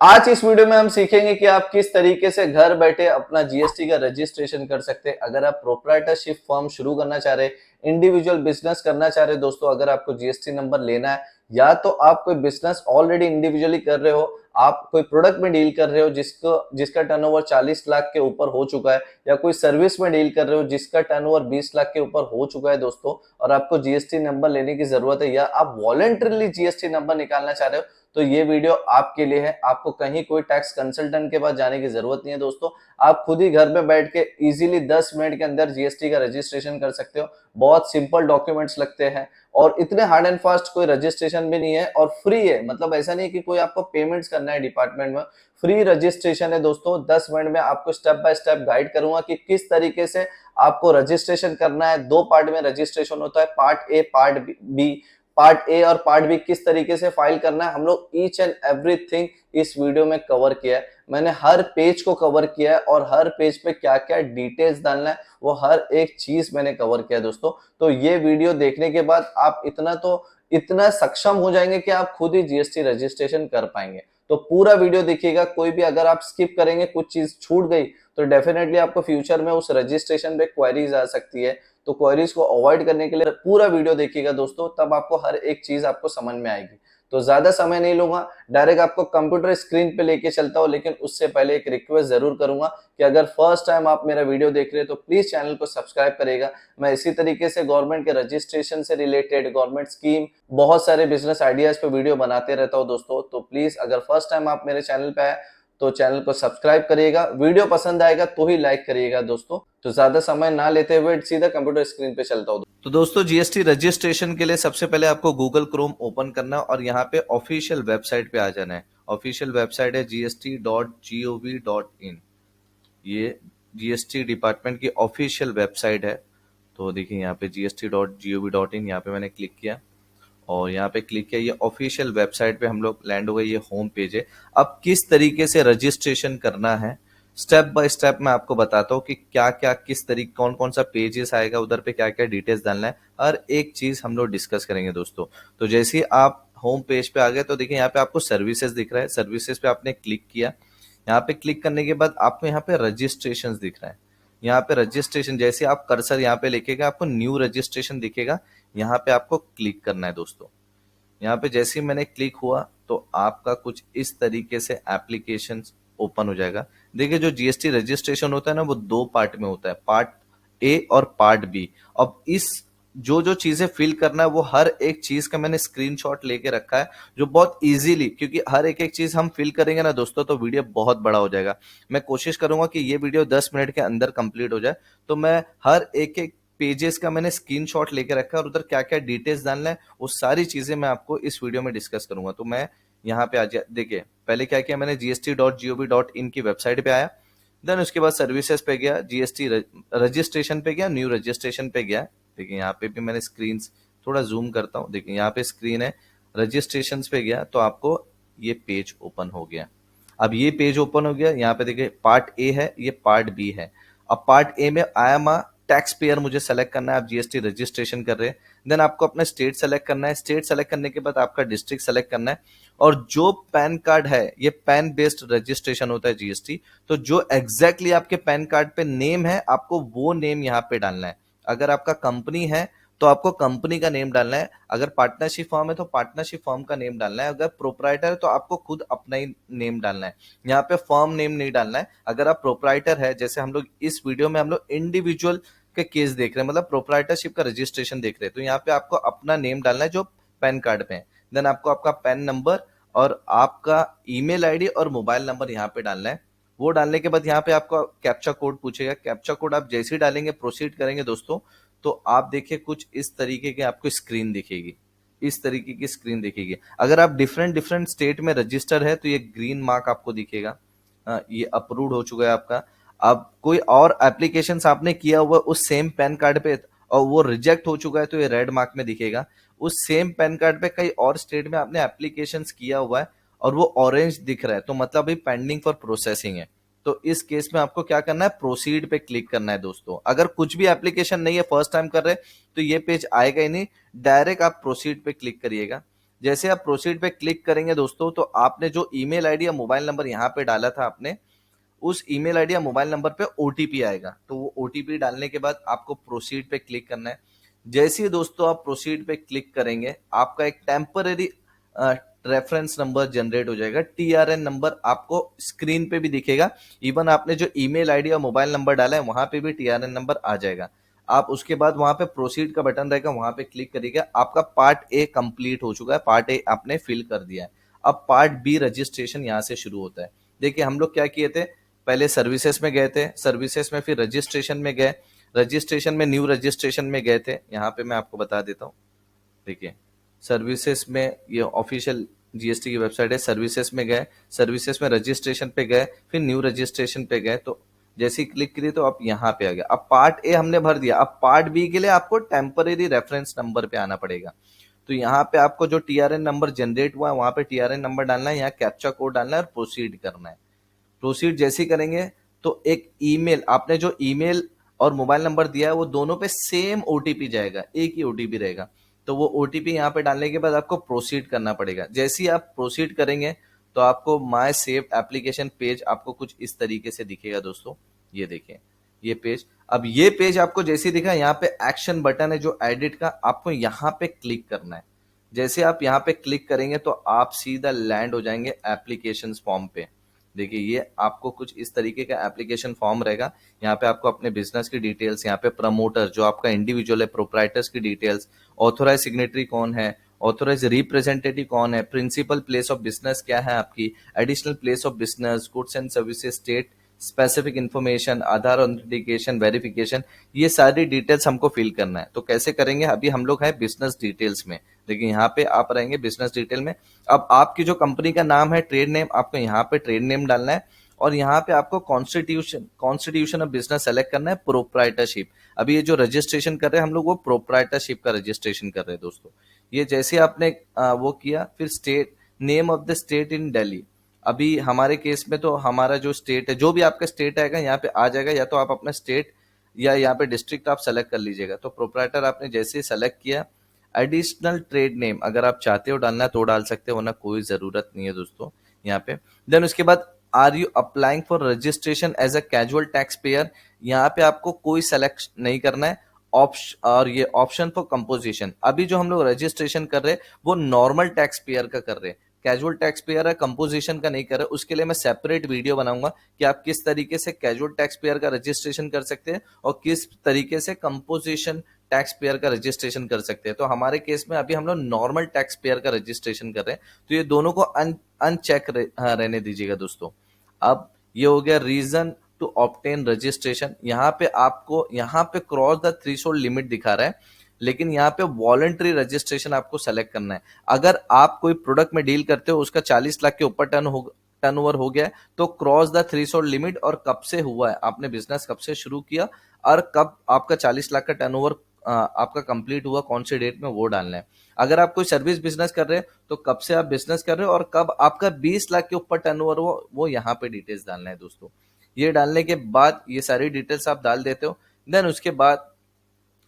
आज इस वीडियो में हम सीखेंगे कि आप किस तरीके से घर बैठे अपना जीएसटी का रजिस्ट्रेशन कर सकते हैं। अगर आप प्रोप्राइटरशिप फर्म शुरू करना चाह रहे हैं, इंडिविजुअल बिजनेस करना चाह रहे हैं दोस्तों, अगर आपको जीएसटी नंबर लेना है या तो आप कोई बिजनेस ऑलरेडी इंडिविजुअली कर रहे हो, आप कोई प्रोडक्ट में डील कर रहे हो जिसका टर्नओवर 40 लाख के ऊपर हो चुका है, या कोई सर्विस में डील कर रहे हो जिसका टर्नओवर 20 लाख के ऊपर हो चुका है दोस्तों, और आपको जीएसटी नंबर लेने की जरूरत है, या आप वॉलंटरली जीएसटी नंबर निकालना चाह रहे हो, तो ये वीडियो आपके लिए है। आपको कहीं कोई टैक्स कंसल्टेंट के पास जाने की जरूरत नहीं है दोस्तों। आप खुद ही घर में बैठ के इजीली 10 मिनट के अंदर जीएसटी का रजिस्ट्रेशन कर सकते हो। बहुत सिंपल डॉक्यूमेंट्स लगते हैं और इतने हार्ड एंड फास्ट कोई रजिस्ट्रेशन भी नहीं है, और फ्री है। मतलब ऐसा नहीं कि कोई आपको पेमेंट्स करना है डिपार्टमेंट में। फ्री रजिस्ट्रेशन है दोस्तों। 10 मिनट में आपको स्टेप बाय स्टेप गाइड करूंगा कि किस तरीके से आपको रजिस्ट्रेशन करना है। 2 पार्ट में रजिस्ट्रेशन होता है, part A, part B. Part A और पार्ट बी किस तरीके से फाइल करना है, हम लोग ईच एंड एवरीथिंग इस वीडियो में कवर किया है। मैंने हर पेज को कवर किया है और हर पेज पे क्या क्या डिटेल्स डालना है वो हर एक चीज मैंने कवर किया है दोस्तों। तो ये वीडियो देखने के बाद आप इतना सक्षम हो जाएंगे कि आप खुद ही जीएसटी रजिस्ट्रेशन कर पाएंगे। तो पूरा वीडियो देखिएगा। कोई भी अगर आप स्किप करेंगे, कुछ चीज छूट गई, तो डेफिनेटली आपको फ्यूचर में उस रजिस्ट्रेशन पे क्वेरीज आ सकती है। तो क्वेरीज को अवॉइड करने के लिए पूरा वीडियो देखिएगा दोस्तों, तब आपको हर एक चीज आपको समझ में आएगी। तो ज्यादा समय नहीं लूंगा, डायरेक्ट आपको कंप्यूटर स्क्रीन पे लेके चलता हूं। लेकिन उससे पहले एक रिक्वेस्ट जरूर करूंगा कि अगर फर्स्ट टाइम आप मेरा वीडियो देख रहे हैं तो प्लीज चैनल को सब्सक्राइब करेगा। मैं इसी तरीके से गवर्नमेंट के रजिस्ट्रेशन से रिलेटेड, गवर्नमेंट स्कीम, बहुत सारे बिजनेस आइडियाज पे वीडियो बनाते रहता हूं दोस्तों। तो प्लीज अगर फर्स्ट टाइम आप मेरे चैनल पे आए तो चैनल को सब्सक्राइब करिएगा। वीडियो पसंद आएगा तो ही लाइक करिएगा दोस्तों। तो ज्यादा समय ना लेते हुए सीधा कंप्यूटर स्क्रीन पे चलता हूँ। तो दोस्तों, जीएसटी रजिस्ट्रेशन के लिए सबसे पहले आपको गूगल क्रोम ओपन करना है और यहाँ पे ऑफिशियल वेबसाइट पे आ जाना है। ऑफिशियल वेबसाइट है gst.gov.in। ये जीएसटी डिपार्टमेंट की ऑफिशियल वेबसाइट है। तो देखिए यहाँ पे gst.gov.in, यहाँ पे मैंने क्लिक किया और यहाँ पे क्लिक किया। ये ऑफिशियल वेबसाइट पे हम लोग लैंड हो गए। ये होम पेज है। अब किस तरीके से रजिस्ट्रेशन करना है, स्टेप बाय स्टेप मैं आपको बताता हूँ कि क्या क्या, किस तरीके, कौन कौन सा पेजेस आएगा, उधर पे क्या क्या डिटेल्स डालना है, हर एक चीज हम लोग डिस्कस करेंगे दोस्तों। तो जैसे ही आप होम पेज पे आ गए तो देखिए यहाँ पे आपको सर्विसेज दिख रहा है। सर्विसेज पे आपने क्लिक किया। यहाँ पे क्लिक करने के बाद आपको यहाँ पे रजिस्ट्रेशन दिख रहा है। यहाँ पे रजिस्ट्रेशन, जैसे आप कर्सर यहाँ पे लिखेगा आपको न्यू रजिस्ट्रेशन दिखेगा। यहाँ पे आपको क्लिक करना है दोस्तों। यहाँ पे जैसे ही मैंने क्लिक हुआ तो आपका कुछ इस तरीके से एप्लीकेशन ओपन हो जाएगा। देखिए, जो जीएसटी रजिस्ट्रेशन होता है ना, वो 2 पार्ट में होता है, पार्ट ए और पार्ट बी। अब इस जो जो चीजें फिल करना है वो हर एक चीज का मैंने स्क्रीनशॉट लेके रखा है, जो बहुत इजीली, क्योंकि हर एक एक चीज हम फिल करेंगे ना दोस्तों तो वीडियो बहुत बड़ा हो जाएगा। मैं कोशिश करूंगा कि ये वीडियो 10 मिनट के अंदर कंप्लीट हो जाए। तो मैं हर एक एक पेजेस का मैंने स्क्रीनशॉट लेके रखा है और उधर क्या क्या डिटेल्स डालना है वो सारी चीजें मैं आपको इस वीडियो में डिस्कस करूंगा। तो मैं यहाँ पे आज देखिए, पहले क्या किया मैंने, gst.gov.in की वेबसाइट पे आया। देन उसके बाद सर्विसेज पे गया, जीएसटी रजिस्ट्रेशन पे गया, न्यू रजिस्ट्रेशन पे गया। देखिए यहाँ पे भी मैंने स्क्रीन थोड़ा जूम करता हूँ। देखिए यहाँ पे स्क्रीन है, रजिस्ट्रेशन पे गया तो आपको ये पेज ओपन हो गया। अब ये पेज ओपन हो गया। यहाँ पे देखिए पार्ट ए है, ये पार्ट बी है। अब पार्ट ए में I am a tax payer मुझे सेलेक्ट करना है। आप जीएसटी रजिस्ट्रेशन कर रहे हैं, देन आपको अपना स्टेट सेलेक्ट करना है। स्टेट सेलेक्ट करने के बाद आपका डिस्ट्रिक्ट सेलेक्ट करना है। और जो पैन कार्ड है, ये पैन बेस्ड रजिस्ट्रेशन होता है जीएसटी। तो जो एग्जैक्टली आपके पैन कार्ड पे नेम है, आपको वो नेम यहाँ पे डालना है। अगर आपका कंपनी है तो आपको कंपनी का नेम डालना है। अगर पार्टनरशिप फॉर्म है तो पार्टनरशिप फॉर्म का नेम डालना है। अगर प्रोप्राइटर है तो आपको खुद अपना ही नेम डालना है। यहाँ पे फॉर्म नेम नहीं डालना है। अगर आप प्रोप्राइटर है, जैसे हम लोग इस वीडियो में हम लोग इंडिविजुअल के केस देख रहे हैं, मतलब प्रोप्राइटरशिप का रजिस्ट्रेशन देख रहे हैं, तो यहाँ पे आपको अपना नेम डालना है जो पैन कार्ड पे है। देन आपको आपका पैन नंबर और आपका ईमेल आईडी और मोबाइल नंबर यहाँ पे डालना है। वो डालने के बाद यहाँ पे आपको कैप्चा कोड पूछेगा। कैप्चा कोड आप जैसे ही डालेंगे, प्रोसीड करेंगे दोस्तों, तो आप देखिए कुछ इस तरीके की आपको स्क्रीन दिखेगी। इस तरीके की स्क्रीन दिखेगी। अगर आप डिफरेंट डिफरेंट स्टेट में रजिस्टर है तो ये ग्रीन मार्क आपको दिखेगा। ये अप्रूव्ड हो चुका है आपका। अब कोई और एप्लीकेशंस आपने किया हुआ उस सेम पैन कार्ड पे और वो रिजेक्ट हो चुका है तो ये रेड मार्क में दिखेगा। उस सेम पैन कार्ड पे कई और स्टेट में आपने एप्लीकेशंस किया हुआ है और वो ऑरेंज दिख रहा है, तो मतलब अभी पेंडिंग फॉर प्रोसेसिंग है। तो इस केस में आपको क्या करना है, प्रोसीड पे क्लिक करना है दोस्तों। अगर कुछ भी एप्लीकेशन नहीं है, फर्स्ट टाइम कर रहे हैं, तो ये पेज आएगा ही नहीं, डायरेक्ट आप प्रोसीड पे क्लिक करिएगा। जैसे आप प्रोसीड पे क्लिक करेंगे दोस्तों, तो आपने जो ईमेल आईडी या मोबाइल नंबर यहाँ पे डाला था आपने, उस ईमेल आईडी या मोबाइल नंबर पे ओटीपी आएगा। तो वो ओटीपी डालने के बाद आपको प्रोसीड पे क्लिक करना है। जैसे ही दोस्तों आप प्रोसीड पे क्लिक करेंगे, आपका एक टेम्पररी रेफरेंस नंबर जनरेट हो जाएगा। टीआरएन नंबर आपको स्क्रीन पे भी दिखेगा। इवन आपने जो ईमेल आईडी और मोबाइल नंबर डाला है वहां पे भी टीआरएन नंबर आ जाएगा। आप उसके बाद वहां पे प्रोसीड का बटन रहेगा, वहां पे क्लिक करिएगा। आपका पार्ट ए कंप्लीट हो चुका है, पार्ट ए आपने फिल कर दिया है। अब पार्ट बी रजिस्ट्रेशन यहाँ से शुरू होता है। देखिए हम लोग क्या किए थे, पहले सर्विसेज में गए थे, सर्विसेज में फिर रजिस्ट्रेशन में गए, रजिस्ट्रेशन में न्यू रजिस्ट्रेशन में गए थे। यहाँ पे मैं आपको बता देता हूँ। देखिए सर्विसेज में ये ऑफिशियल जीएसटी की वेबसाइट है, सर्विसेज में गए, सर्विसेज में रजिस्ट्रेशन पे गए, फिर न्यू रजिस्ट्रेशन पे गए। तो जैसे ही क्लिक करिए तो आप यहाँ पे आ गया। अब पार्ट ए हमने भर दिया, अब पार्ट बी के लिए आपको टेम्पररी रेफरेंस नंबर पे आना पड़ेगा। तो यहाँ पे आपको जो टीआरएन नंबर जनरेट हुआ है वहां पे टीआरएन नंबर डालना है, यहाँ कैप्चा कोड डालना है और प्रोसीड करना है। प्रोसीड जैसे ही करेंगे तो एक ईमेल, आपने जो ईमेल और मोबाइल नंबर दिया है वो दोनों पे सेम ओटीपी जाएगा, एक ही ओटीपी रहेगा। तो वो ओटीपी यहाँ पे डालने के बाद आपको प्रोसीड करना पड़ेगा। जैसे ही आप प्रोसीड करेंगे तो आपको माय सेव एप्लीकेशन पेज आपको कुछ इस तरीके से दिखेगा दोस्तों। ये देखिए ये पेज। अब ये पेज आपको जैसे ही दिखा, यहाँ पे एक्शन बटन है जो एडिट का, आपको यहाँ पे क्लिक करना है। जैसे आप यहाँ पे क्लिक करेंगे तो आप सीधा लैंड हो जाएंगे एप्लीकेशन फॉर्म पे। देखिए ये आपको कुछ इस तरीके का एप्लीकेशन फॉर्म रहेगा। यहाँ पे आपको अपने बिजनेस की डिटेल्स, यहाँ पे प्रमोटर जो आपका इंडिविजुअल है, प्रोप्राइटर्स की डिटेल्स, ऑथोराइज सिग्नेटरी कौन है, ऑथोराइज रिप्रेजेंटेटिव कौन है, प्रिंसिपल प्लेस ऑफ बिजनेस क्या है आपकी, additional place of business, goods and services, state specific information, Aadhaar authentication verification, ये सारी डिटेल्स हमको फिल करना है। तो कैसे करेंगे, अभी हम लोग हैं बिजनेस डिटेल्स में। देखिए यहाँ पे आप रहेंगे बिजनेस डिटेल में। अब आपकी जो कंपनी का नाम है, ट्रेड नेम, आपको यहाँ पे ट्रेड नेम डालना है। और यहाँ पे आपको कॉन्स्टिट्यूशन ऑफ बिजनेस सेलेक्ट करना है, प्रोप्राइटरशिप। अभी ये जो रजिस्ट्रेशन कर रहे हैं हम लोग वो प्रोप्राइटरशिप का रजिस्ट्रेशन कर रहे हैं दोस्तों। ये जैसे आपने वो किया, फिर state, name of the state in Delhi. अभी हमारे केस में तो हमारा जो स्टेट है, जो भी आपका स्टेट आएगा यहाँ पे आ जाएगा, या तो आप अपना स्टेट या यहाँ पे डिस्ट्रिक्ट आप सेलेक्ट कर लीजिएगा। तो प्रोप्राइटर आपने जैसे ही सेलेक्ट किया, एडिशनल ट्रेड नेम अगर आप चाहते हो डालना तो डाल सकते हो, वरना कोई जरूरत नहीं है दोस्तों यहाँ पे। देन उसके बाद are you applying for registration as a casual tax payer, यहाँ पे आपको कोई सेलेक्ट नहीं करना है। ऑप्शन, और ये ऑप्शन फॉर कंपोजिशन, अभी जो हम लोग रजिस्ट्रेशन कर रहे हैं वो नॉर्मल टैक्स पेयर का कर रहे हैं, कैजुअल टैक्स पेयर है, कंपोजिशन का नहीं कर रहे। उसके लिए मैं सेपरेट वीडियो बनाऊंगा कि आप किस तरीके से कैजुअल टैक्स पेयर का रजिस्ट्रेशन कर सकते हैं और किस तरीके से कंपोजिशन टैक्स पेयर का रजिस्ट्रेशन कर सकते हैं। तो हमारे केस में अभी हम लोग नॉर्मल टैक्स पेयर का रजिस्ट्रेशन कर रहे हैं, तो ये दोनों को अनचेक रहने दीजिएगा दोस्तों। अब ये हो गया रीजन टू ऑब्टेन रजिस्ट्रेशन। यहाँ पे आपको यहाँ पे क्रॉस द थ्रेशोल्ड लिमिट दिखा रहा है, लेकिन यहाँ पे वॉलंटरी रजिस्ट्रेशन आपको सेलेक्ट करना है। अगर आप कोई प्रोडक्ट में डील करते हो, उसका 40 लाख के ऊपर टर्नओवर हो गया है, तो क्रॉस द थ्रेशोल्ड लिमिट, और कब से हुआ है, आपने बिजनेस कब से शुरू किया और कब आपका 40 लाख का टर्नओवर आपका कंप्लीट हुआ, कौन से डेट में, वो डालना है। अगर आप कोई सर्विस बिजनेस कर रहे हैं तो कब से आप बिजनेस कर रहे हो और कब आपका 20 लाख के ऊपर टर्नओवर हो, वो यहाँ पे डिटेल्स डालना है दोस्तों। ये डालने के बाद ये सारी डिटेल्स आप डाल देते हो। देन उसके बाद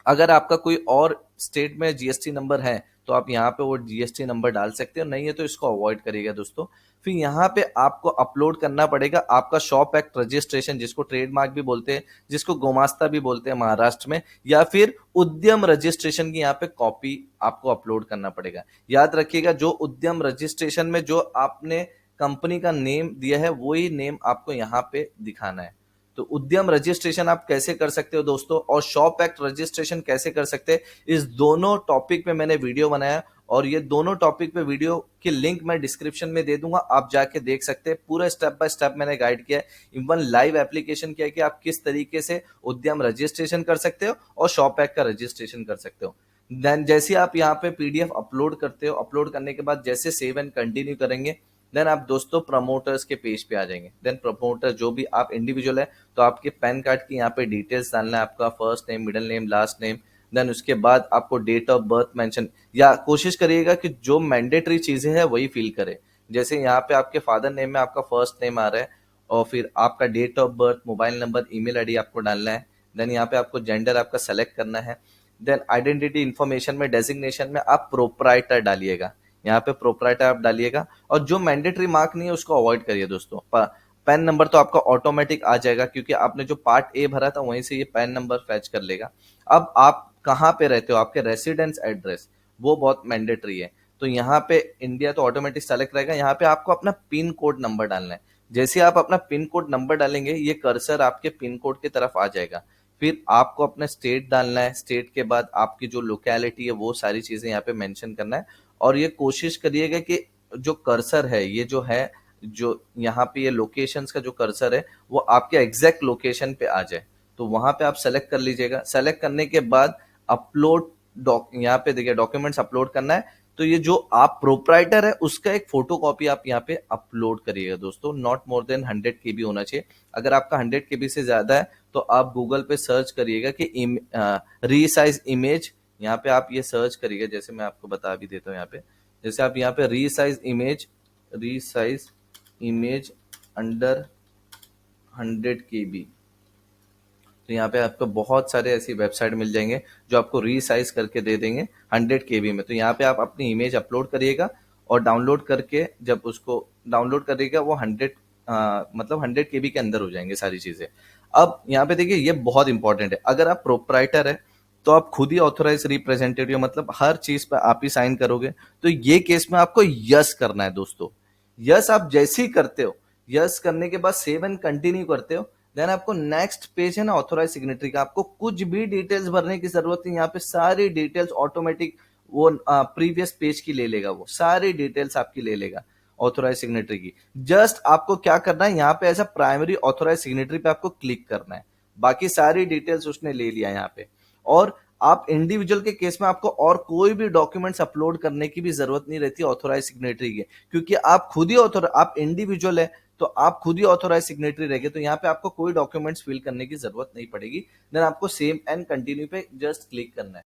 अगर आपका कोई और स्टेट में जीएसटी नंबर है तो आप यहाँ पे वो जीएसटी नंबर डाल सकते हो, नहीं है तो इसको अवॉइड करिएगा दोस्तों। फिर यहाँ पे आपको अपलोड करना पड़ेगा आपका शॉप एक्ट रजिस्ट्रेशन, जिसको ट्रेडमार्क भी बोलते हैं, जिसको गोमास्ता भी बोलते हैं महाराष्ट्र में, या फिर उद्यम रजिस्ट्रेशन की यहाँ पे कॉपी आपको अपलोड करना पड़ेगा। याद रखिएगा जो उद्यम रजिस्ट्रेशन में जो आपने कंपनी का नेम दिया है वही नेम आपको यहाँ पे दिखाना है। तो उद्यम रजिस्ट्रेशन आप कैसे कर सकते हो दोस्तों, और शॉप एक्ट रजिस्ट्रेशन कैसे कर सकते हैं, इस दोनों टॉपिक पे मैंने वीडियो बनाया, और ये दोनों टॉपिक पे वीडियो की लिंक मैं डिस्क्रिप्शन में दे दूंगा, आप जाके देख सकते हैं। पूरा स्टेप बाय स्टेप मैंने गाइड किया है, इवन लाइव एप्लीकेशन किया है कि आप किस तरीके से उद्यम रजिस्ट्रेशन कर सकते हो और शॉप एक्ट का रजिस्ट्रेशन कर सकते हो। देन जैसे आप यहाँ पे पीडीएफ अपलोड करते हो, अपलोड करने के बाद जैसे सेव एंड कंटिन्यू करेंगे, देन आप दोस्तों प्रमोटर्स के पेज पे आ जाएंगे। देन प्रमोटर जो भी आप इंडिविजुअल है तो आपके पैन कार्ड की यहाँ पे डिटेल्स डालना है, आपका first name, middle name, last name. Then उसके बाद आपको डेट ऑफ बर्थ मेंशन, या कोशिश करिएगा कि जो मैंडेटरी चीजें हैं वही फिल करें। जैसे यहाँ पे आपके फादर नेम में आपका फर्स्ट नेम आ रहा है, और फिर आपका date of birth, mobile number, email ID आपको डालना है। देन यहाँ पे आपको जेंडर आपका सेलेक्ट करना है। देन आइडेंटिटी इंफॉर्मेशन में डेजिग्नेशन में आप प्रोप्राइटर डालिएगा, यहाँ पे प्रोप्राइटर आप डालिएगा, और जो मैंडेटरी मार्क नहीं है उसको अवॉइड करिए दोस्तों। पैन नंबर तो आपका ऑटोमेटिक आ जाएगा, क्योंकि आपने जो पार्ट ए भरा था वहीं से ये पैन नंबर फैच कर लेगा। अब आप कहाँ पे रहते हो, आपके रेसिडेंस एड्रेस, वो बहुत मैंडेटरी है। तो यहाँ पे इंडिया तो ऑटोमेटिक सेलेक्ट रहेगा। यहाँ पे आपको अपना पिन कोड नंबर डालना है। जैसे आप अपना पिन कोड नंबर डालेंगे, ये कर्सर आपके पिन कोड की तरफ आ जाएगा। फिर आपको अपना स्टेट डालना है, स्टेट के बाद आपकी जो लोकेलिटी है वो सारी चीजें यहाँ पे मेंशन करना है। और ये कोशिश करिएगा कि जो कर्सर है, ये जो है, जो यहाँ पे ये लोकेशंस का जो कर्सर है वो आपके एग्जैक्ट लोकेशन पे आ जाए। तो वहां पे आप सेलेक्ट कर लीजिएगा। सेलेक्ट करने के बाद अपलोड यहाँ पे देखिए डॉक्यूमेंट्स अपलोड करना है। तो ये जो आप प्रोप्राइटर है उसका एक फोटो कॉपी आप यहाँ पे अपलोड करिएगा दोस्तों। नॉट मोर देन 100 KB होना चाहिए। अगर आपका 100 KB से ज्यादा है तो आप गूगल पे सर्च करिएगा कि रीसाइज इमेज, यहाँ पे आप ये सर्च करिएगा। जैसे मैं आपको बता भी देता हूँ यहाँ पे, जैसे आप यहाँ पे रीसाइज इमेज अंडर 100 KB, तो यहाँ पे आपको बहुत सारे ऐसी वेबसाइट मिल जाएंगे जो आपको रीसाइज करके दे देंगे 100 KB में। तो यहाँ पे आप अपनी इमेज अपलोड करिएगा, और डाउनलोड करके जब उसको डाउनलोड करिएगा वो 100 के अंदर हो जाएंगे सारी चीजें। अब यहाँ पे देखिए ये बहुत इंपॉर्टेंट है। अगर आप प्रोप्राइटर है तो आप खुद ही ऑथोराइज रिप्रेजेंटेटिव, मतलब हर चीज पे आप ही साइन करोगे। तो ये केस में आपको यस करना है दोस्तों। यस आप जैसे ही करते हो, यस करने के बाद सेव एंड कंटिन्यू करते हो, देन आपको नेक्स्ट पेज है ना ऑथोराइज सिग्नेटरी का, आपको कुछ भी डिटेल्स भरने की जरूरत नहीं। यहाँ पे सारी डिटेल्स ऑटोमेटिक वो प्रीवियस पेज की ले लेगा, वो सारी डिटेल्स आपकी ले लेगा ऑथोराइज सिग्नेटरी की। जस्ट आपको क्या करना है, यहाँ पे ऐसा प्राइमरी ऑथोराइज सिग्नेटरी पे आपको क्लिक करना है। बाकी सारी डिटेल्स उसने ले लिया यहाँ पे। और आप इंडिविजुअल के केस में आपको और कोई भी डॉक्यूमेंट्स अपलोड करने की भी जरूरत नहीं रहती ऑथोराइज सिग्नेटरी की, क्योंकि आप खुद ही आप इंडिविजुअल है तो आप खुद ही ऑथोराइज सिग्नेटरी रहेंगे। तो यहाँ पे आपको कोई डॉक्यूमेंट्स फिल करने की जरूरत नहीं पड़ेगी। देन आपको सेम एंड कंटिन्यू पे जस्ट क्लिक करना है।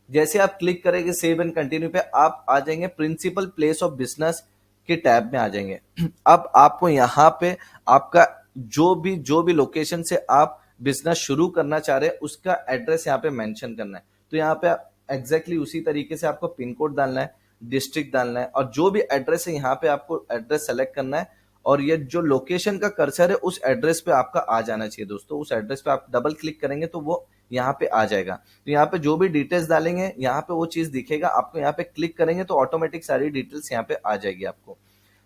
जैसे आप क्लिक करेंगे सेव एंड कंटिन्यू पे, आप आ जाएंगे प्रिंसिपल प्लेस ऑफ बिजनेस के टैब में आ जाएंगे। अब आपको यहाँ पे आपका जो भी लोकेशन से आप बिजनेस शुरू करना चाह रहे हैं उसका एड्रेस यहाँ पे मेंशन करना है। तो यहाँ पे एग्जैक्टली उसी तरीके से आपको पिन कोड डालना है, डिस्ट्रिक्ट डालना है, और जो भी एड्रेस है यहाँ पे आपको एड्रेस सेलेक्ट करना है। और ये जो लोकेशन का कर्सर है उस एड्रेस पे आपका आ जाना चाहिए दोस्तों। उस एड्रेस पे आप डबल क्लिक करेंगे तो वो यहाँ पे आ जाएगा। तो यहाँ पे जो भी डिटेल्स डालेंगे यहाँ पे वो चीज दिखेगा आपको। यहाँ पे क्लिक करेंगे तो ऑटोमेटिक सारी डिटेल्स यहाँ पे आ जाएगी आपको।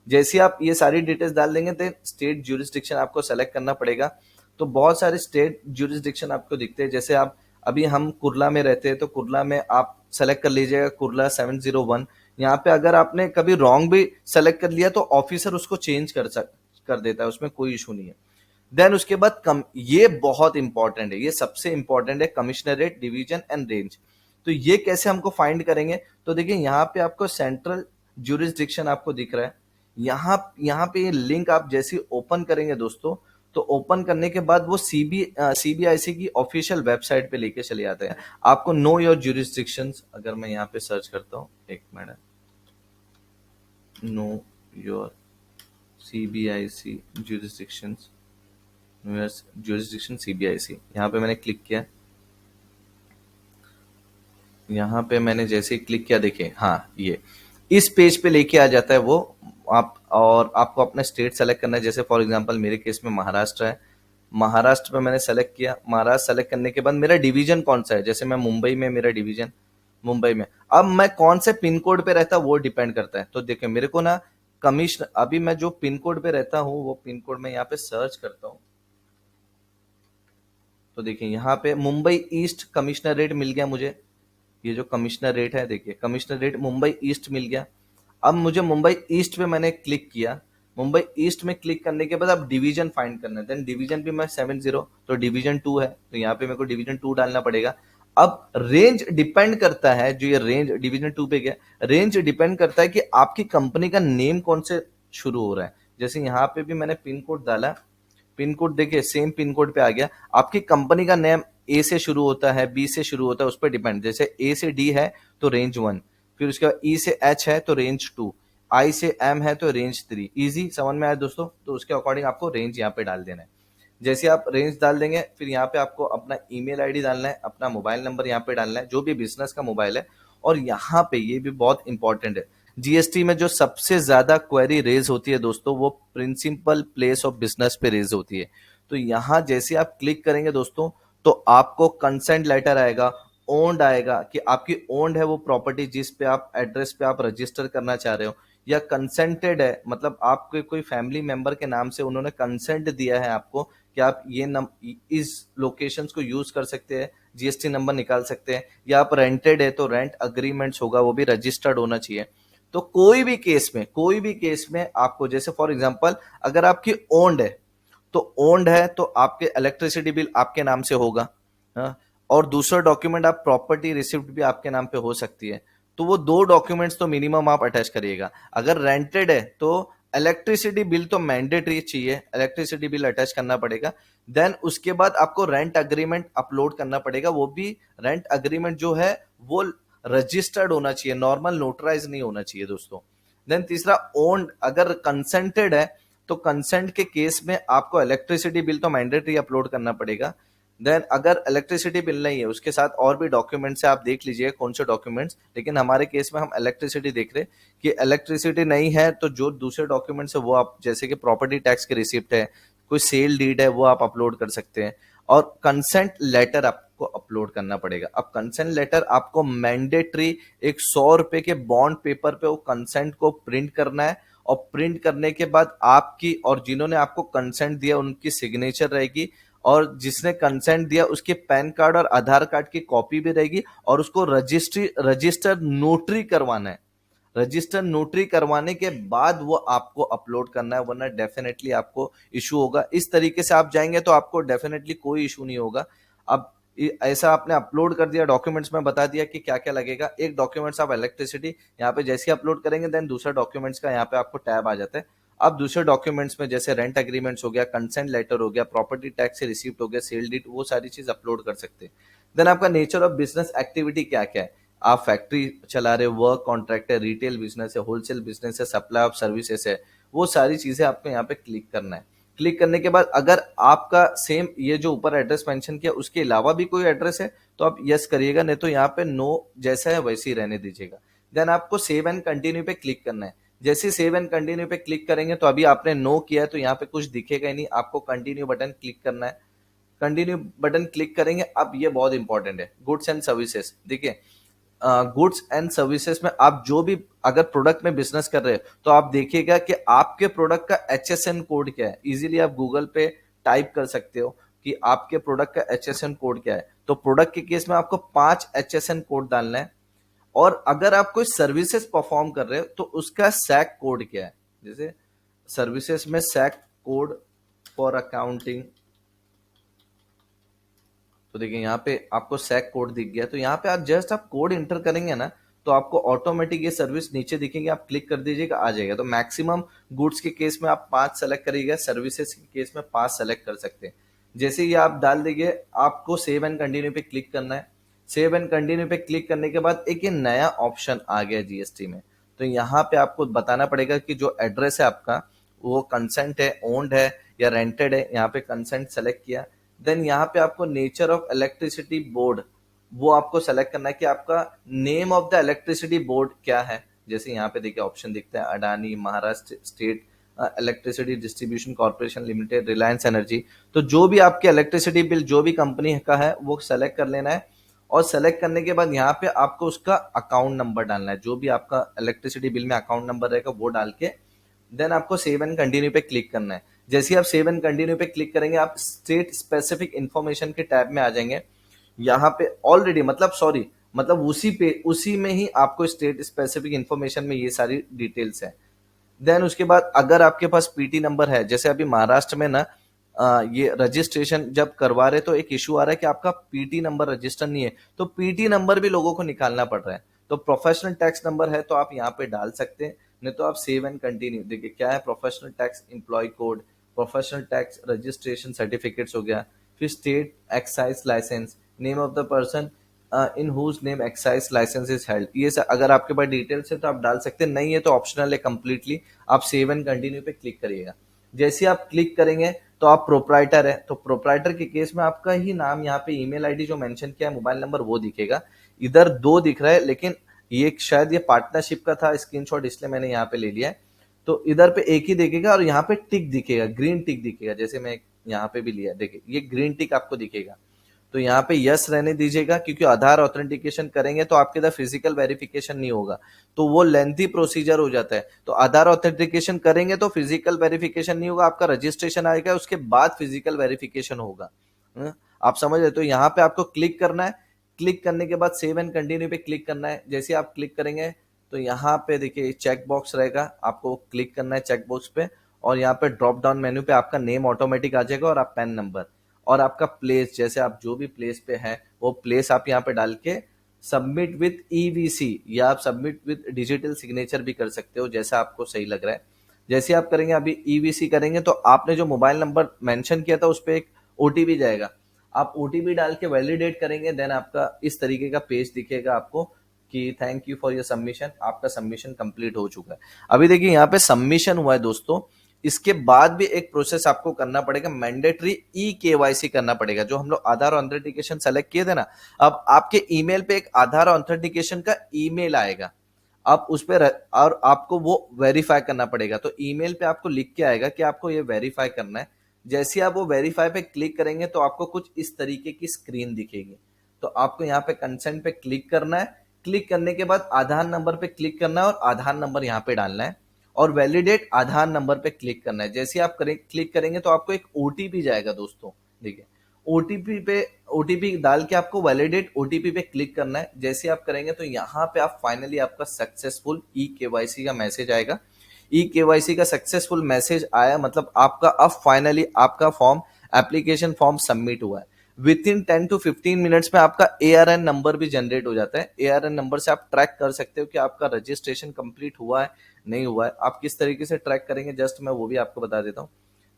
जैसे आप ये सारी डिटेल्स डाल देंगे तो स्टेट ज्यूरिसडिक्शन आपको सेलेक्ट करना पड़ेगा। तो बहुत सारे स्टेट ज्यूरिसडिक्शन आपको दिखते हैं। जैसे आप अभी हम कुर्ला में रहते हैं तो कुर्ला में आप सेलेक्ट कर लीजिएगा कुर्ला 701। यहाँ पे अगर आपने कभी रॉन्ग भी सेलेक्ट कर लिया तो ऑफिसर उसको चेंज कर देता है, उसमें कोई इशू नहीं है। देन उसके बाद ये बहुत इंपॉर्टेंट है, ये सबसे इंपॉर्टेंट है, कमिश्नरेट डिवीजन एंड रेंज। तो ये कैसे हमको फाइंड करेंगे, तो देखिए यहाँ पे आपको सेंट्रल ज्यूरिसडिक्शन आपको दिख रहा है। यहाँ पे ये लिंक आप जैसे ओपन करेंगे दोस्तों, तो ओपन करने के बाद वो सीबीआईसी की ऑफिशियल वेबसाइट पे लेके चले जाते हैं। आपको नो योर ज्यूरिसडिक्शंस, अगर मैं यहाँ पे सर्च करता हूँ, एक minute, know your CBIC jurisdictions, jurisdiction CBIC, यहाँ पे मैंने क्लिक किया। यहाँ पे मैंने जैसे ही क्लिक किया देखिए, हाँ ये इस पेज पे लेके आ जाता है वो। आप और आपको अपना स्टेट सेलेक्ट करना है। जैसे फॉर एग्जांपल मेरे केस में महाराष्ट्र है, महाराष्ट्र पे मैंने सेलेक्ट किया। महाराष्ट्र सेलेक्ट करने के बाद मेरा डिवीजन कौन सा है, जैसे मैं मुंबई में, मेरा डिवीजन मुंबई में। अब मैं कौन से पिन कोड पे रहता वो डिपेंड करता है। तो देखिए मेरे को ना कमिश्नर, अभी मैं जो पिन कोड पे रहता हूँ वो पिन कोड में यहाँ पे सर्च करता हूँ। तो देखिए यहाँ पे मुंबई ईस्ट कमिश्नरेट मिल गया मुझे। ये जो कमिश्नरेट है देखिए, कमिश्नरेट मुंबई ईस्ट मिल गया। अब मुझे मुंबई ईस्ट पे मैंने क्लिक किया। मुंबई ईस्ट में क्लिक करने के बाद अब डिवीजन फाइंड करना है। देन डिवीजन भी मैं 70, तो डिवीजन 2 है तो यहाँ पे मेरे को डिवीजन 2 डालना पड़ेगा। अब रेंज डिपेंड करता है, जो ये रेंज डिवीजन 2 पे गया, रेंज डिपेंड करता है कि आपकी कंपनी का नेम कौन से शुरू हो रहा है। जैसे यहाँ पे भी मैंने पिन कोड डाला, पिन कोड देखिए सेम पिन कोड पे आ गया। आपकी कंपनी का नेम ए से शुरू होता है, बी से शुरू होता है, उस पर डिपेंड। जैसे ए से डी है तो रेंज 1, फिर उसके बाद ई से एच है तो रेंज 2, आई से एम है तो रेंज 3। इजी, समझ में आया दोस्तों। तो उसके अकॉर्डिंग आपको रेंज यहाँ पे डाल देना है। जैसे आप रेंज डाल देंगे फिर यहाँ पे आपको अपना ईमेल आईडी डालना है, अपना मोबाइल नंबर यहाँ पे डालना है, जो भी बिजनेस का मोबाइल है, और यहाँ पे ये भी बहुत इंपॉर्टेंट है, जीएसटी में जो सबसे ज्यादा क्वेरी रेज होती है दोस्तों, वो प्रिंसिपल प्लेस ऑफ बिजनेस पे रेज होती है। तो यहाँ जैसे आप क्लिक करेंगे दोस्तों, तो आपको कंसेंट लेटर आएगा, ओन्ड आएगा कि आपकी ओन्ड है वो प्रॉपर्टी जिस पे आप एड्रेस पे आप रजिस्टर करना चाह रहे हो, या कंसेंटेड है, मतलब आपके कोई फैमिली मेंबर के नाम से उन्होंने कंसेंट दिया है आपको कि आप इस लोकेशंस को यूज कर सकते हैं, जीएसटी नंबर निकाल सकते हैं, या आप रेंटेड है तो रेंट अग्रीमेंट्स होगा वो भी रजिस्टर्ड होना चाहिए। तो कोई भी केस में आपको, जैसे फॉर एग्जांपल अगर आपकी ओन्ड है, तो ओन्ड है तो आपके इलेक्ट्रिसिटी बिल आपके नाम से होगा, हाँ? और दूसरा डॉक्यूमेंट आप प्रॉपर्टी रिसिप्ट भी आपके नाम पे हो सकती है। तो वो दो डॉक्यूमेंट्स तो मिनिमम आप अटैच करिएगा। अगर रेंटेड है तो इलेक्ट्रिसिटी बिल तो मैंडेटरी चाहिए, इलेक्ट्रिसिटी बिल अटैच करना पड़ेगा। देन उसके बाद आपको रेंट अग्रीमेंट अपलोड करना पड़ेगा, वो भी रेंट अग्रीमेंट जो है वो रजिस्टर्ड होना चाहिए, नॉर्मल नोटराइज नहीं होना चाहिए दोस्तों। देन तीसरा, ओन्ड अगर कंसेंटेड है तो कंसेंट के केस में आपको इलेक्ट्रिसिटी बिल तो मैंडेटरी अपलोड करना पड़ेगा। देन अगर इलेक्ट्रिसिटी बिल नहीं है, उसके साथ और भी डॉक्यूमेंट्स है, आप देख लीजिए कौन से डॉक्यूमेंट्स, लेकिन हमारे केस में हम इलेक्ट्रिसिटी देख रहे हैं कि इलेक्ट्रिसिटी नहीं है तो जो दूसरे डॉक्यूमेंट्स है वो आप, जैसे कि प्रॉपर्टी टैक्स की रिसिप्ट है, कोई सेल डीड है, वो आप अपलोड कर सकते हैं। और कंसेंट लेटर आपको अपलोड करना पड़ेगा। अब कंसेंट लेटर आपको मैंडेटरी एक 100 रुपए के बॉन्ड पेपर पे वो कंसेंट को प्रिंट करना है, और प्रिंट करने के बाद आपकी और जिन्होंने आपको कंसेंट दिया उनकी सिग्नेचर रहेगी, और जिसने कंसेंट दिया उसके पैन कार्ड और आधार कार्ड की कॉपी भी रहेगी, और उसको रजिस्टर नोटरी करवाना है। रजिस्टर नोटरी करवाने के बाद वो आपको अपलोड करना है, वरना डेफिनेटली आपको इशू होगा। इस तरीके से आप जाएंगे तो आपको डेफिनेटली कोई इशू नहीं होगा। अब ऐसा आपने अपलोड कर दिया, डॉक्यूमेंट्स में बता दिया कि क्या क्या लगेगा। एक डॉक्यूमेंट्स आप इलेक्ट्रिसिटी यहाँ पे जैसे अपलोड करेंगे, देन दूसरा डॉक्यूमेंट्स का यहाँ पे आपको टैब आ जाता है। अब दूसरे डॉक्यूमेंट्स में जैसे रेंट एग्रीमेंट्स हो गया, कंसेंट लेटर हो गया, प्रॉपर्टी टैक्स से रिसीप्ट हो गया, सेल डीड, वो सारी चीज अपलोड कर सकते हैं। देन आपका नेचर ऑफ बिजनेस एक्टिविटी क्या क्या है, आप फैक्ट्री चला रहे हो, वर्क कॉन्ट्रैक्ट है, रिटेल बिजनेस है, होलसेल बिजनेस है, सप्लाई ऑफ सर्विसेज है, वो सारी चीजें आपको यहाँ पे क्लिक करना है। क्लिक करने के बाद अगर आपका सेम ये जो ऊपर एड्रेस मेंशन किया उसके अलावा भी कोई एड्रेस है तो आप यस करिएगा, नहीं तो यहाँ पे नो जैसा है वैसे ही रहने दीजिएगा। देन आपको सेव एंड कंटिन्यू पे क्लिक करना है। जैसे सेव एंड कंटिन्यू पे क्लिक करेंगे तो अभी आपने नो किया है तो यहाँ पे कुछ दिखेगा ही नहीं, आपको कंटिन्यू बटन क्लिक करना है। कंटिन्यू बटन क्लिक करेंगे, अब ये बहुत इंपॉर्टेंट है, गुड्स एंड सर्विसेज। देखिए, गुड्स एंड सर्विसेज में आप जो भी अगर प्रोडक्ट में बिजनेस कर रहे हो तो आप देखिएगा कि आपके प्रोडक्ट का एचएसएन कोड क्या है। इजीली आप गूगल पे टाइप कर सकते हो कि आपके प्रोडक्ट का एचएसएन कोड क्या है। तो प्रोडक्ट के केस में आपको 5 एचएसएन कोड डालना है, और अगर आप कोई सर्विसेज परफॉर्म कर रहे हो तो उसका सैक कोड क्या है। जैसे सर्विसेज में सैक कोड फॉर अकाउंटिंग, तो देखिए यहाँ पे आपको सैक कोड दिख गया, तो यहाँ पे आप जस्ट आप कोड इंटर करेंगे ना तो आपको ऑटोमेटिक ये सर्विस नीचे दिखेंगे, आप क्लिक कर दीजिएगा, आ जाएगा। तो मैक्सिमम गुड्स के केस में आप 5 सेलेक्ट करिएगा, सर्विसेज के केस में 5 सेलेक्ट कर सकते हैं। जैसे ही आप डाल देंगे, आपको सेव एंड कंटिन्यू पे क्लिक करना है। सेव एंड कंटिन्यू पे क्लिक करने के बाद एक ये नया ऑप्शन आ गया जीएसटी में, तो यहाँ पे आपको बताना पड़ेगा कि जो एड्रेस है आपका वो कंसेंट है, ओन्ड है या रेंटेड है। यहाँ पे कंसेंट सेलेक्ट किया, देन यहाँ पे आपको नेचर ऑफ इलेक्ट्रिसिटी बोर्ड वो आपको सेलेक्ट करना है कि आपका name of the electricity board क्या है। जैसे यहाँ पे देखिए ऑप्शन दिखता है, Adani Maharashtra state electricity distribution corporation limited, Reliance energy. तो जो भी आपके इलेक्ट्रिसिटी बिल जो भी कंपनी का है वो सेलेक्ट कर लेना है, और सेलेक्ट करने के बाद यहाँ पे आपको उसका अकाउंट नंबर डालना है, जो भी आपका इलेक्ट्रिसिटी बिल में अकाउंट नंबर रहेगा वो डाल के देन आपको सेव एंड कंटिन्यू पे क्लिक करना है। जैसे ही आप सेव एंड कंटिन्यू पे क्लिक करेंगे, आप स्टेट स्पेसिफिक इंफॉर्मेशन के टैब में आ जाएंगे। यहाँ पे ऑलरेडी मतलब उसी में ही आपको स्टेट स्पेसिफिक इंफॉर्मेशन में ये सारी डिटेल्स है। देन उसके बाद अगर आपके पास पीटी नंबर है, जैसे अभी महाराष्ट्र में ना ये रजिस्ट्रेशन जब करवा रहे तो एक इशू आ रहा है कि आपका पीटी नंबर रजिस्टर नहीं है, तो पीटी नंबर भी लोगों को निकालना पड़ रहा है। तो प्रोफेशनल टैक्स नंबर है तो आप यहाँ पे डाल सकते हैं, नहीं तो आप सेव एंड कंटिन्यू। देखिए क्या है, professional tax employ code, professional tax registration certificates हो गया, फिर state excise licence, name of the person in whose name excise licence is held. ये अगर आपके पास डिटेल्स है तो आप डाल सकते हैं, नहीं है तो ऑप्शनल है कंप्लीटली। आप सेव एंड कंटिन्यू पे क्लिक करिएगा। जैसे आप क्लिक करेंगे तो आप प्रोप्राइटर है, तो प्रोप्राइटर के केस में आपका ही नाम, यहाँ पे ईमेल आईडी जो मेंशन किया है, मोबाइल नंबर वो दिखेगा। इधर 2 दिख रहा है, लेकिन ये शायद ये पार्टनरशिप का था स्क्रीनशॉट, इसलिए मैंने यहाँ पे ले लिया है। तो इधर पे एक ही दिखेगा और यहाँ पे टिक दिखेगा, ग्रीन टिक दिखेगा, जैसे मैं यहाँ पे भी लिया, देखिए ये ग्रीन टिक आपको दिखेगा। तो यहाँ पे यस रहने दीजिएगा, क्योंकि आधार ऑथेंटिकेशन करेंगे तो आपके इधर फिजिकल वेरिफिकेशन नहीं होगा, तो वो लेंथी प्रोसीजर हो जाता है। तो आधार ऑथेंटिकेशन करेंगे तो फिजिकल वेरिफिकेशन नहीं होगा, आपका रजिस्ट्रेशन आएगा, उसके बाद फिजिकल वेरिफिकेशन होगा। आप समझ रहे? तो यहाँ पे आपको क्लिक करना है, क्लिक करने के बाद सेव एंड कंटिन्यू पे क्लिक करना है। जैसे आप क्लिक करेंगे तो यहाँ पे देखिए चेक बॉक्स रहेगा, आपको क्लिक करना है चेक बॉक्स पे, और यहाँ पे ड्रॉप डाउन मेन्यू पे आपका नेम ऑटोमेटिक आ जाएगा और आप पैन नंबर और आपका प्लेस, जैसे आप जो भी प्लेस पे है वो प्लेस आप यहाँ पे डाल के सबमिट विथ ईवीसी या आप सबमिट विथ डिजिटल सिग्नेचर भी कर सकते हो, जैसा आपको सही लग रहा है। जैसे आप करेंगे, अभी ईवीसी करेंगे तो आपने जो मोबाइल नंबर मेंशन किया था उस पर एक ओटीपी जाएगा, आप ओटीपी डाल के वैलिडेट करेंगे, देन आपका इस तरीके का पेज दिखेगा आपको कि thank you for your submission, आपका सबमिशन कंप्लीट हो चुका है। अभी देखिए यहाँ पे सबमिशन हुआ है दोस्तों, इसके बाद भी एक प्रोसेस आपको करना पड़ेगा, मैंडेटरी ई केवाईसी करना पड़ेगा। जो हम लोग आधार ऑथेंटिकेशन सेलेक्ट किए थे ना, अब आपके ईमेल पे एक आधार ऑथेंटिकेशन का ईमेल आएगा, आप उस पर और आपको वो वेरीफाई करना पड़ेगा। तो ईमेल पे आपको लिख के आएगा कि आपको ये वेरीफाई करना है। जैसे आप वो वेरीफाई पे क्लिक करेंगे तो आपको कुछ इस तरीके की स्क्रीन दिखेगी। तो आपको यहाँ पे कंसेंट पे क्लिक करना है, क्लिक करने के बाद आधार नंबर पे क्लिक करना है और आधार नंबर यहाँ पे डालना है और वैलिडेट आधार नंबर पे क्लिक करना है। जैसे आप क्लिक करेंगे तो आपको एक ओटीपी जाएगा दोस्तों, देखिए ओटीपी डाल के आपको वैलिडेट ओटीपी पे क्लिक करना है। जैसे आप करेंगे तो यहाँ पे आप फाइनली आपका सक्सेसफुल ई केवाईसी का मैसेज आएगा। ई केवाईसी का सक्सेसफुल मैसेज आया मतलब आपका अब फाइनली आपका फॉर्म, एप्लीकेशन फॉर्म सबमिट हुआ है। विद इन 10 to 15 मिनट्स में आपका एआरएन नंबर भी जनरेट हो जाता है। एआरएन नंबर से आप ट्रैक कर सकते हो कि आपका रजिस्ट्रेशन कंप्लीट हुआ है नहीं हुआ है। आप किस तरीके से ट्रैक करेंगे जस्ट मैं वो भी आपको बता देता हूँ।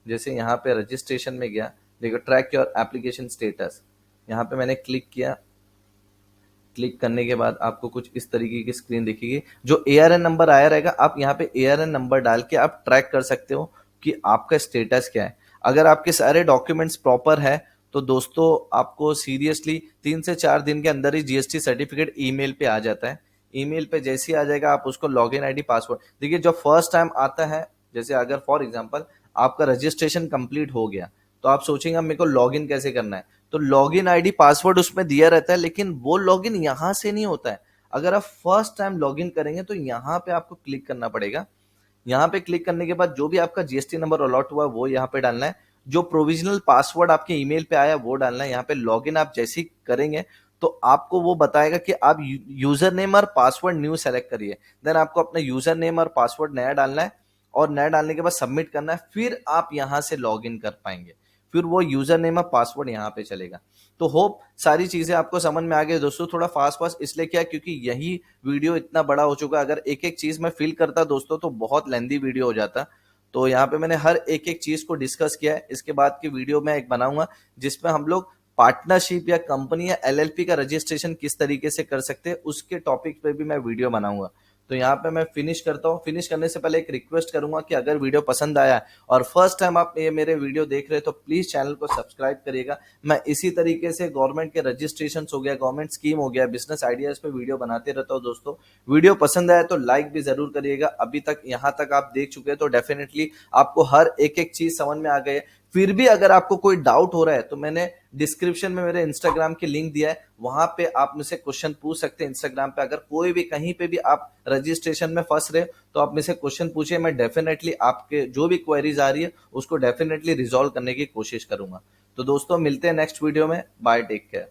जैसे यहाँ पे रजिस्ट्रेशन में गया, देखो ट्रैक योर एप्लीकेशन स्टेटस, यहाँ पे मैंने क्लिक किया, क्लिक करने के बाद आपको कुछ इस तरीके की स्क्रीन दिखेगी। जो एआरएन नंबर आया रहेगा आप यहाँ पे एआरएन नंबर डाल के आप ट्रैक कर सकते हो कि आपका स्टेटस क्या है। अगर आपके सारे डॉक्यूमेंट्स प्रॉपर है तो दोस्तों आपको सीरियसली 3 से 4 दिन के अंदर ही जीएसटी सर्टिफिकेट ईमेल पे आ जाता है। ईमेल पे जैसे ही आ जाएगा आप उसको लॉगिन आईडी पासवर्ड, देखिए जब फर्स्ट टाइम आता है, जैसे अगर फॉर एग्जांपल आपका रजिस्ट्रेशन कंप्लीट हो गया तो आप सोचेंगे अब मेरे को लॉगिन कैसे करना है, तो लॉगिन आईडी पासवर्ड उसमें दिया रहता है, लेकिन वो लॉगिन यहाँ से नहीं होता है। अगर आप फर्स्ट टाइम लॉगिन करेंगे तो यहाँ पे आपको क्लिक करना पड़ेगा। यहाँ पे क्लिक करने के बाद जो भी आपका जीएसटी नंबर अलॉट हुआ है वो यहाँ पे डालना है, जो प्रोविजनल पासवर्ड आपके ईमेल पे आया वो डालना है। यहाँ पे लॉगिन आप जैसे ही करेंगे तो आपको वो बताएगा कि आप यूजर नेम और पासवर्ड न्यू सेलेक्ट करिए, देन आपको अपना यूजर नेम और पासवर्ड नया डालना है और नया डालने के बाद सबमिट करना है, फिर आप यहाँ से लॉग इन कर पाएंगे, फिर वो यूजर नेम और पासवर्ड यहाँ पे चलेगा। तो होप सारी चीजें आपको समझ में आ गई दोस्तों। थोड़ा फास्ट फास्ट इसलिए किया क्योंकि यही वीडियो इतना बड़ा हो चुका, अगर एक एक चीज मैं फिल करता दोस्तों तो बहुत लेंदी वीडियो हो जाता। तो यहाँ पे मैंने हर एक एक चीज को डिस्कस किया है। इसके बाद की वीडियो मैं एक बनाऊंगा जिसमें हम लोग पार्टनरशिप या कंपनी या एलएलपी का रजिस्ट्रेशन किस तरीके से कर सकते हैं उसके टॉपिक पे भी मैं वीडियो बनाऊंगा। तो यहाँ पे मैं फिनिश करता हूँ। फिनिश करने से पहले एक रिक्वेस्ट करूंगा कि अगर वीडियो पसंद आया और फर्स्ट टाइम आप ये मेरे वीडियो देख रहे हो तो प्लीज चैनल को सब्सक्राइब करिएगा। मैं इसी तरीके से गवर्नमेंट के रजिस्ट्रेशन हो गया, गवर्नमेंट स्कीम हो गया, बिजनेस आइडियाज पे वीडियो बनाते रहता हूँ दोस्तों। वीडियो पसंद आया तो लाइक भी जरूर करिएगा। अभी तक यहाँ तक आप देख चुके हैं तो डेफिनेटली आपको हर एक एक चीज समझ में आ गई है। फिर भी अगर आपको कोई डाउट हो रहा है तो मैंने डिस्क्रिप्शन में मेरे इंस्टाग्राम की लिंक दिया है, वहां पे आप मुझसे क्वेश्चन पूछ सकते हैं इंस्टाग्राम पे। अगर कोई भी कहीं पे भी आप रजिस्ट्रेशन में फंस रहे तो आप मुझसे क्वेश्चन पूछिए, मैं डेफिनेटली आपके जो भी क्वेरीज आ रही है उसको डेफिनेटली रिजॉल्व करने की कोशिश करूंगा। तो दोस्तों मिलते हैं नेक्स्ट वीडियो में, बाय, टेक केयर।